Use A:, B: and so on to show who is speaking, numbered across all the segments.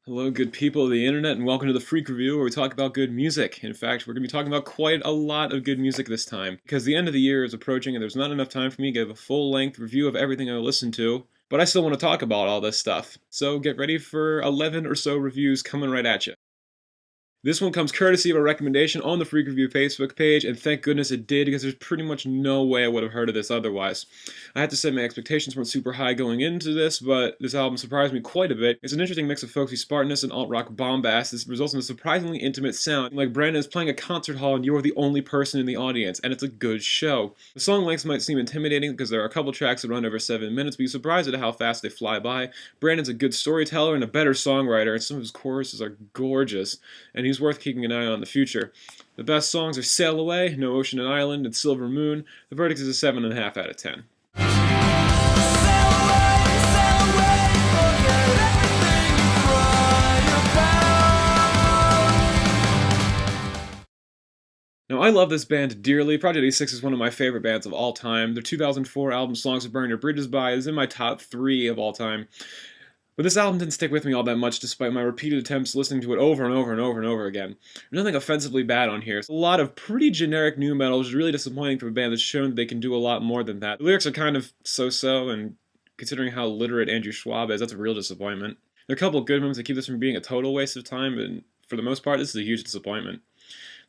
A: Hello, good people of the internet, and welcome to the Freak Review, where we talk about good music. In fact, we're going to be talking about quite a lot of good music this time, because the end of the year is approaching and there's not enough time for me to give a full-length review of everything I listen to, but I still want to talk about all this stuff. So get ready for 11 or so reviews coming right at you. This one comes courtesy of a recommendation on the Freak Review Facebook page, and thank goodness it did, because there's pretty much no way I would have heard of this otherwise. I had to say my expectations weren't super high going into this, but this album surprised me quite a bit. It's an interesting mix of folksy Spartanness and alt-rock bombast. This results in a surprisingly intimate sound, like Brandon is playing a concert hall and you are the only person in the audience, and it's a good show. The song lengths might seem intimidating because there are a couple tracks that run over 7 minutes, but you're surprised at how fast they fly by. Brandon's a good storyteller and a better songwriter, and some of his choruses are gorgeous, and he's worth keeping an eye on in the future. The best songs are Sail Away, No Ocean and Island, and Silver Moon. The verdict is a 7.5 out of 10. Now, I love this band dearly. Project 86 is one of my favorite bands of all time. Their 2004 album, Songs to Burn Your Bridges By, is in my top 3 of all time. But this album didn't stick with me all that much, despite my repeated attempts listening to it over and over and over and over again. There's nothing offensively bad on here. It's a lot of pretty generic nu metal, which is really disappointing for a band that's shown that they can do a lot more than that. The lyrics are kind of so-so, and considering how literate Andrew Schwab is, that's a real disappointment. There are a couple of good moments that keep this from being a total waste of time, but for the most part, this is a huge disappointment.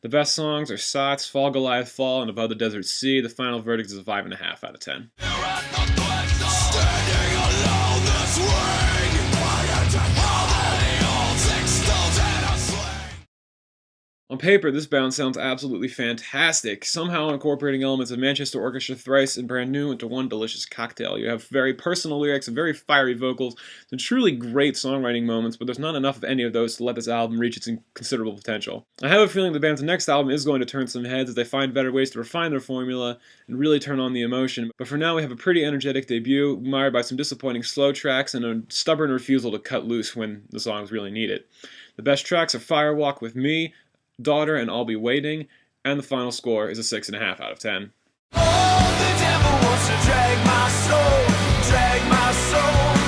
A: The best songs are Sots, Fall Goliath Fall, and Above the Desert Sea. The final verdict is a 5.5 out of 10. On paper, this band sounds absolutely fantastic, somehow incorporating elements of Manchester Orchestra Thrice and Brand New into one delicious cocktail. You have very personal lyrics and very fiery vocals, and truly great songwriting moments, but there's not enough of any of those to let this album reach its considerable potential. I have a feeling the band's next album is going to turn some heads as they find better ways to refine their formula and really turn on the emotion, but for now we have a pretty energetic debut, marred by some disappointing slow tracks and a stubborn refusal to cut loose when the songs really need it. The best tracks are Firewalk With Me, Daughter, and I'll Be Waiting, and the final score is a 6.5 out of 10.
B: Oh, the devil wants to drag my soul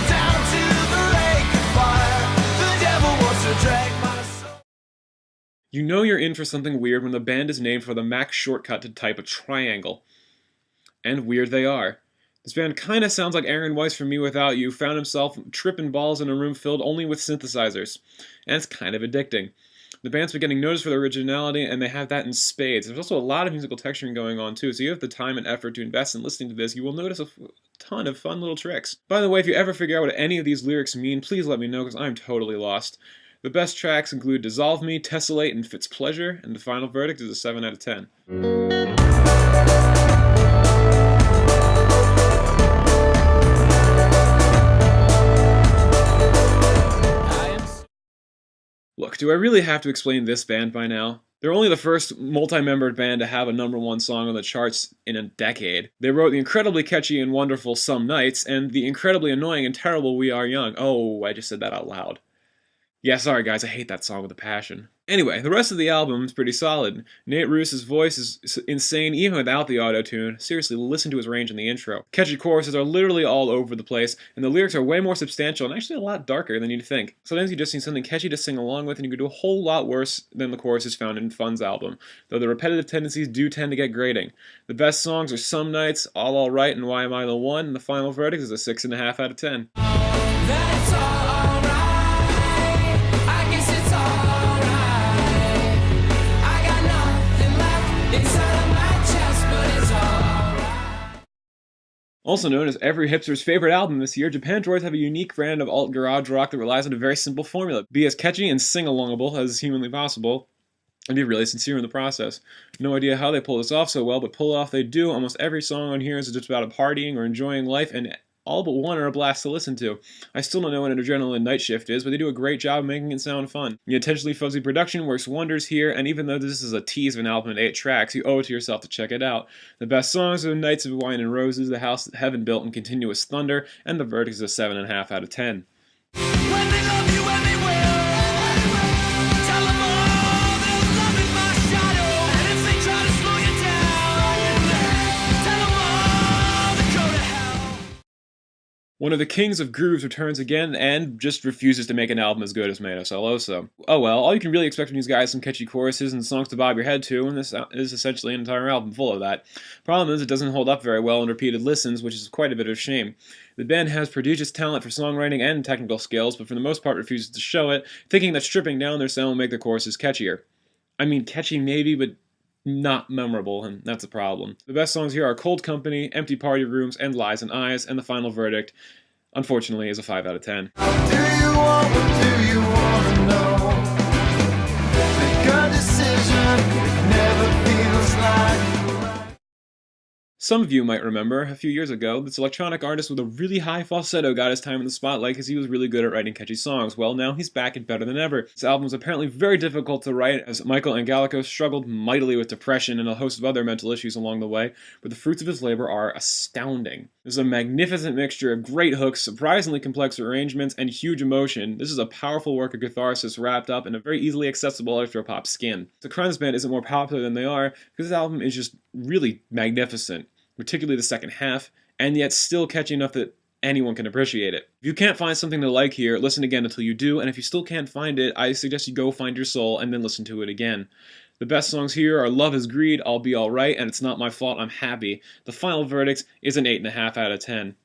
B: down to the lake of fire. The devil wants to drag my soul.
A: You know you're in for something weird when the band is named for the Mac shortcut to type a triangle. And weird they are. This band kinda sounds like Aaron Weiss from Me Without You found himself tripping balls in a room filled only with synthesizers. And it's kind of addicting. The band's been getting noticed for their originality, and they have that in spades. There's also a lot of musical texturing going on, too, so you have the time and effort to invest in listening to this, you will notice a ton of fun little tricks. By the way, if you ever figure out what any of these lyrics mean, please let me know, because I'm totally lost. The best tracks include Dissolve Me, Tessellate, and Fitz Pleasure, and the final verdict is a 7 out of 10. Look, do I really have to explain this band by now? They're only the first multi-membered band to have a #1 song on the charts in a decade. They wrote the incredibly catchy and wonderful Some Nights, and the incredibly annoying and terrible We Are Young. Oh, I just said that out loud. Yeah, sorry guys, I hate that song with a passion. Anyway, the rest of the album is pretty solid. Nate Ruess's voice is insane even without the auto-tune. Seriously, listen to his range in the intro. Catchy choruses are literally all over the place, and the lyrics are way more substantial and actually a lot darker than you'd think. Sometimes you just need something catchy to sing along with, and you can do a whole lot worse than the choruses found in Fun's album, though the repetitive tendencies do tend to get grating. The best songs are Some Nights, All Alright, and Why Am I the One, and the final verdict is a 6.5 out of 10.
B: That's alright. I guess it's alright. I got nothing left inside of my chest, but it's alright.
A: Also known as every hipster's favorite album this year, Japan Droids have a unique brand of alt garage rock that relies on a very simple formula. Be as catchy and sing-alongable as humanly possible, and be really sincere in the process. No idea how they pull this off so well, but pull it off they do. Almost every song on here is just about partying or enjoying life, and all but one are a blast to listen to. I still don't know what an adrenaline night shift is, but they do a great job making it sound fun. The intentionally fuzzy production works wonders here, and even though this is a tease of an album in 8 tracks, you owe it to yourself to check it out. The best songs are Nights of Wine and Roses, The House That Heaven Built, and Continuous Thunder, and the verdict is a 7.5 out of 10.
B: When they love you anywhere, tell them all they'll love in my shadow. And if they try to slow you down, tell them all to go to hell.
A: One of the kings of grooves returns again and just refuses to make an album as good as Mano Celoso. Oh well, all you can really expect from these guys is some catchy choruses and songs to bob your head to, and this is essentially an entire album full of that. Problem is, it doesn't hold up very well in repeated listens, which is quite a bit of a shame. The band has prodigious talent for songwriting and technical skills, but for the most part refuses to show it, thinking that stripping down their sound will make their choruses catchier. I mean, catchy maybe, but not memorable, and that's a problem. The best songs here are Cold Company, Empty Party Rooms, and Lies and Eyes, and the final verdict, unfortunately, is a 5 out of 10.
B: Do you want to know? Make a decision, it never feels like.
A: Some of you might remember, a few years ago, this electronic artist with a really high falsetto got his time in the spotlight because he was really good at writing catchy songs. Well, now he's back and better than ever. This album was apparently very difficult to write, as Michael Angelico struggled mightily with depression and a host of other mental issues along the way, but the fruits of his labor are astounding. This is a magnificent mixture of great hooks, surprisingly complex arrangements, and huge emotion. This is a powerful work of catharsis wrapped up in a very easily accessible electropop skin. The Crimes Band isn't more popular than they are, because this album is just really magnificent, particularly the second half, and yet still catchy enough that anyone can appreciate it. If you can't find something to like here, listen again until you do, and if you still can't find it, I suggest you go find your soul and then listen to it again. The best songs here are Love Is Greed, I'll Be Alright, and It's Not My Fault, I'm Happy. The final verdict is an 8.5 out of 10.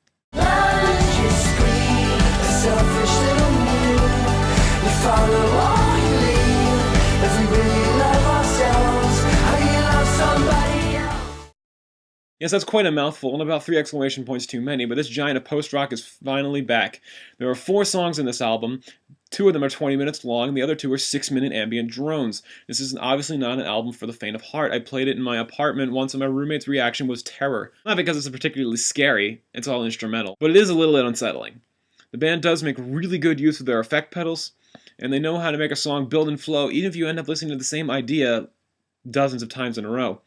A: Yes, that's quite a mouthful, and about 3 exclamation points too many, but this giant of post-rock is finally back. There are 4 songs in this album. 2 of them are 20 minutes long, and the other 2 are 6-minute ambient drones. This is obviously not an album for the faint of heart. I played it in my apartment once, and my roommate's reaction was terror. Not because it's particularly scary, it's all instrumental, but it is a little bit unsettling. The band does make really good use of their effect pedals, and they know how to make a song build and flow, even if you end up listening to the same idea dozens of times in a row.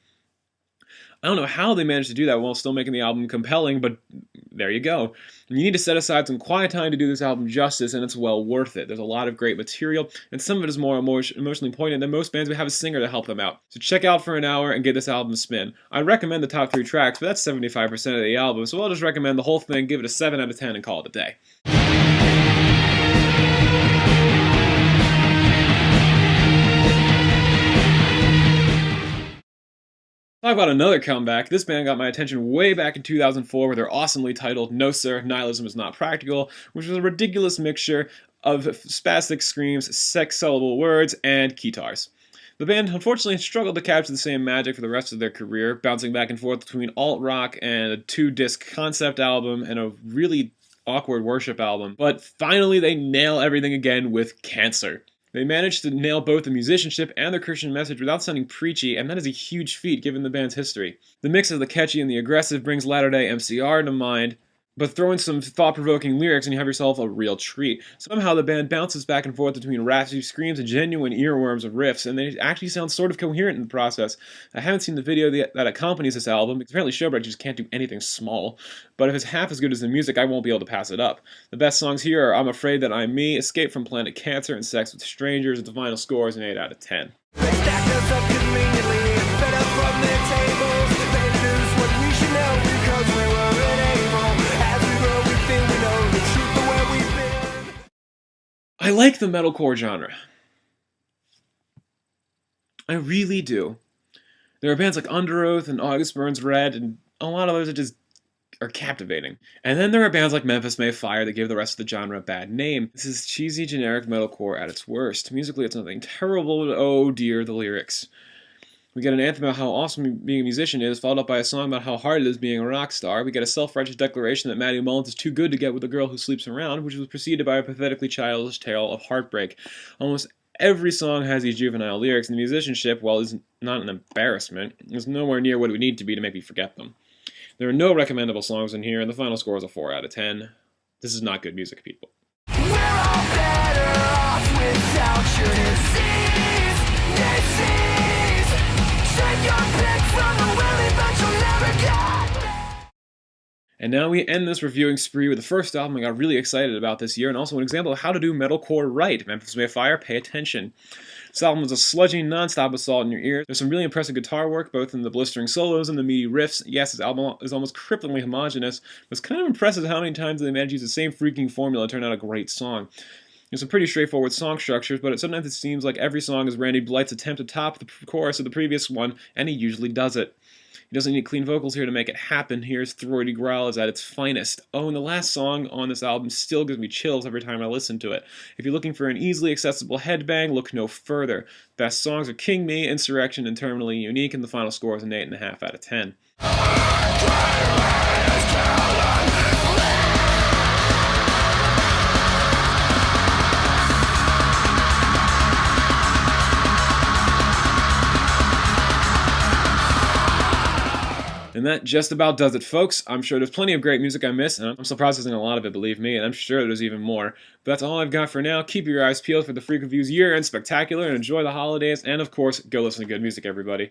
A: I don't know how they managed to do that while still making the album compelling, but there you go. You need to set aside some quiet time to do this album justice, and it's well worth it. There's a lot of great material, and some of it is more emotionally poignant than most bands would have a singer to help them out. So check out for an hour and give this album a spin. I recommend the top 3 tracks, but that's 75% of the album, so I'll just recommend the whole thing, give it a 7 out of 10, and call it a day. Talk about another comeback. This band got my attention way back in 2004 with their awesomely titled No Sir, Nihilism Is Not Practical, which was a ridiculous mixture of spastic screams, sex-syllable words, and guitars. The band unfortunately struggled to capture the same magic for the rest of their career, bouncing back and forth between alt-rock and a 2-disc concept album and a really awkward worship album. But finally they nail everything again with Cancer. They managed to nail both the musicianship and their Christian message without sounding preachy, and that is a huge feat given the band's history. The mix of the catchy and the aggressive brings latter-day MCR to mind, but throw in some thought-provoking lyrics and you have yourself a real treat. Somehow the band bounces back and forth between raspy screams and genuine earworms of riffs, and they actually sound sort of coherent in the process. I haven't seen the video that accompanies this album, because apparently Showbread just can't do anything small, but if it's half as good as the music, I won't be able to pass it up. The best songs here are I'm Afraid That I'm Me, Escape from Planet Cancer, and Sex with Strangers, and the final score is an 8 out of 10.
B: They stack us up conveniently, fed up from their tables. They lose what we should know because we were unable. As we grow, we feel we know the truth of where we've been.
A: I like the metalcore genre. I really do. There are bands like Under Oath and August Burns Red, and a lot of those that just are captivating. And then there are bands like Memphis May Fire that give the rest of the genre a bad name. This is cheesy, generic metalcore at its worst. Musically, it's nothing terrible, but oh dear, the lyrics. We get an anthem about how awesome being a musician is, followed up by a song about how hard it is being a rock star. We get a self-righteous declaration that Matty Mullins is too good to get with a girl who sleeps around, which was preceded by a pathetically childish tale of heartbreak. Almost every song has these juvenile lyrics, and the musicianship, while is not an embarrassment, is nowhere near what it would need to be to make me forget them. There are no recommendable songs in here, and the final score is a 4 out of 10. This is not good music, people.
B: We're all better off without your disease. Take your pick from the willy, but you'll never get.
A: And now we end this reviewing spree with the first album I got really excited about this year, and also an example of how to do metalcore right. Memphis May Fire, pay attention. This album is a sludgy, non-stop assault in your ears. There's some really impressive guitar work, both in the blistering solos and the meaty riffs. Yes, this album is almost cripplingly homogenous, but it's kind of impressive how many times they manage to use the same freaking formula to turn out a great song. There's some pretty straightforward song structures, but sometimes it seems like every song is Randy Blight's attempt to top the chorus of the previous one, and he usually does it. He doesn't need clean vocals here to make it happen. Here's throaty growls at its finest. Oh, and the last song on this album still gives me chills every time I listen to it. If you're looking for an easily accessible headbang, look no further. Best songs are King Me, Insurrection, and Terminally Unique, and the final score is an 8.5 out of 10. And that just about does it, folks. I'm sure there's plenty of great music I missed, and I'm still processing a lot of it, believe me, and I'm sure there's even more. But that's all I've got for now. Keep your eyes peeled for the Freak Reviews year-end spectacular, and enjoy the holidays, and of course, go listen to good music, everybody.